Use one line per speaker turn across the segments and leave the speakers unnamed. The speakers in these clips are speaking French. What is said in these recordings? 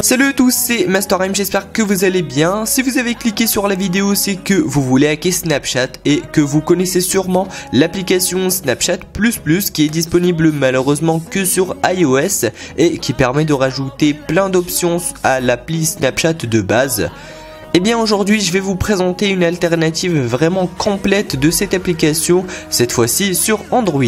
Salut à tous, c'est Masterime, j'espère que vous allez bien. Si vous avez cliqué sur la vidéo, c'est que vous voulez hacker Snapchat et que vous connaissez sûrement l'application Snapchat++ qui est disponible malheureusement que sur iOS et qui permet de rajouter plein d'options à l'appli Snapchat de base. Et bien aujourd'hui je vais vous présenter une alternative vraiment complète de cette application, cette fois-ci sur Android.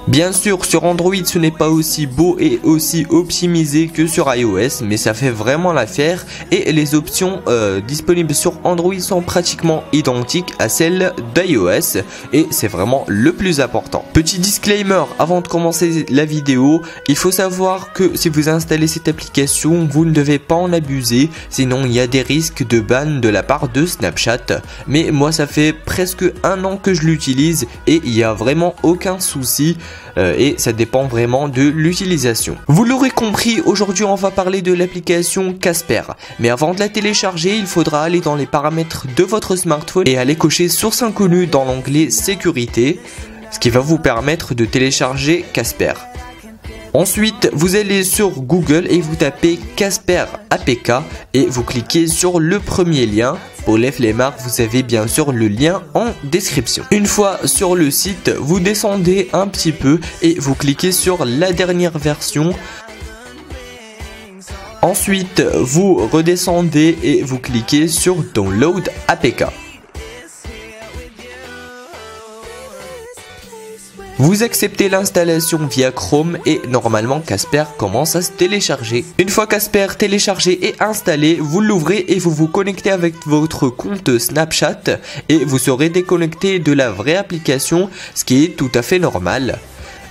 Bien sûr, sur Android ce n'est pas aussi beau et aussi optimisé que sur iOS, mais ça fait vraiment l'affaire et les options disponibles sur Android sont pratiquement identiques à celles d'iOS et c'est vraiment le plus important. Petit disclaimer avant de commencer la vidéo, il faut savoir que si vous installez cette application, vous ne devez pas en abuser, sinon il y a des risques de ban de la part de Snapchat. Mais moi ça fait presque un an que je l'utilise et il n'y a vraiment aucun souci. Et ça dépend vraiment de l'utilisation. Vous l'aurez compris, aujourd'hui on va parler de l'application Casper. Mais avant de la télécharger, il faudra aller dans les paramètres de votre smartphone et aller cocher source inconnue dans l'onglet sécurité, ce qui va vous permettre de télécharger Casper. Ensuite, vous allez sur Google et vous tapez Casper APK et vous cliquez sur le premier lien. Pour les flemmards, vous avez bien sûr le lien en description. Une fois sur le site, vous descendez un petit peu et vous cliquez sur la dernière version. Ensuite, vous redescendez et vous cliquez sur Download APK. Vous acceptez l'installation via Chrome et normalement Casper commence à se télécharger. Une fois Casper téléchargé et installé, vous l'ouvrez et vous vous connectez avec votre compte Snapchat et vous serez déconnecté de la vraie application, ce qui est tout à fait normal.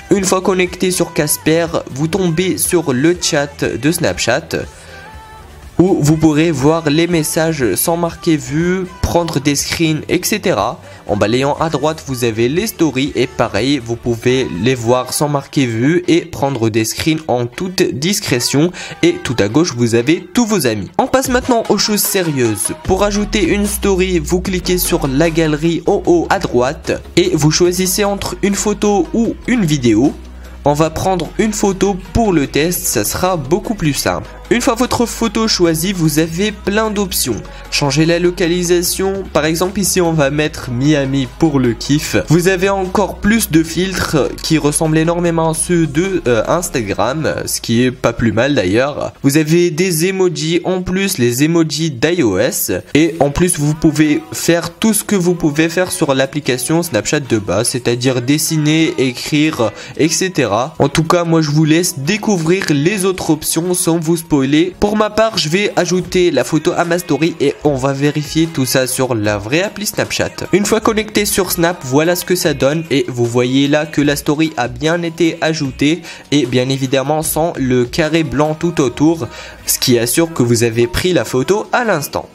Une fois connecté sur Casper, vous tombez sur le chat de Snapchat où vous pourrez voir les messages sans marquer vu, prendre des screens, etc. En balayant à droite, vous avez les stories et pareil, vous pouvez les voir sans marquer vu et prendre des screens en toute discrétion. Et tout à gauche, vous avez tous vos amis. On passe maintenant aux choses sérieuses. Pour ajouter une story, vous cliquez sur la galerie en haut à droite et vous choisissez entre une photo ou une vidéo. On va prendre une photo pour le test, ça sera beaucoup plus simple. Une fois votre photo choisie, vous avez plein d'options. Changer la localisation, par exemple ici on va mettre Miami pour le kiff. Vous avez encore plus de filtres qui ressemblent énormément à ceux de Instagram, ce qui est pas plus mal d'ailleurs. Vous avez des emojis en plus, les emojis d'iOS. Et en plus vous pouvez faire tout ce que vous pouvez faire sur l'application Snapchat de base, c'est-à-dire dessiner, écrire, etc. En tout cas, moi je vous laisse découvrir les autres options sans vous spoiler. Pour ma part, je vais ajouter la photo à ma story et on va vérifier tout ça sur la vraie appli Snapchat. Une fois connecté sur Snap, voilà ce que ça donne et vous voyez là que la story a bien été ajoutée et bien évidemment sans le carré blanc tout autour, ce qui assure que vous avez pris la photo à l'instant.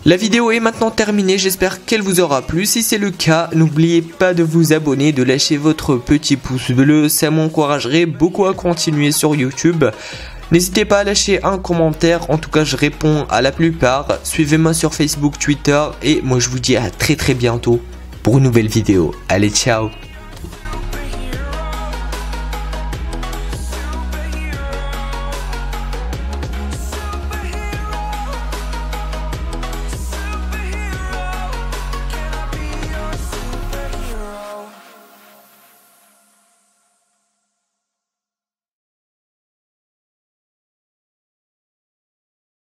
La vidéo est maintenant terminée, j'espère qu'elle vous aura plu. Si c'est le cas, n'oubliez pas de vous abonner, de lâcher votre petit pouce bleu, ça m'encouragerait beaucoup à continuer sur YouTube. N'hésitez pas à lâcher un commentaire, en tout cas je réponds à la plupart. Suivez-moi sur Facebook, Twitter et moi je vous dis à très bientôt pour une nouvelle vidéo. Allez, ciao!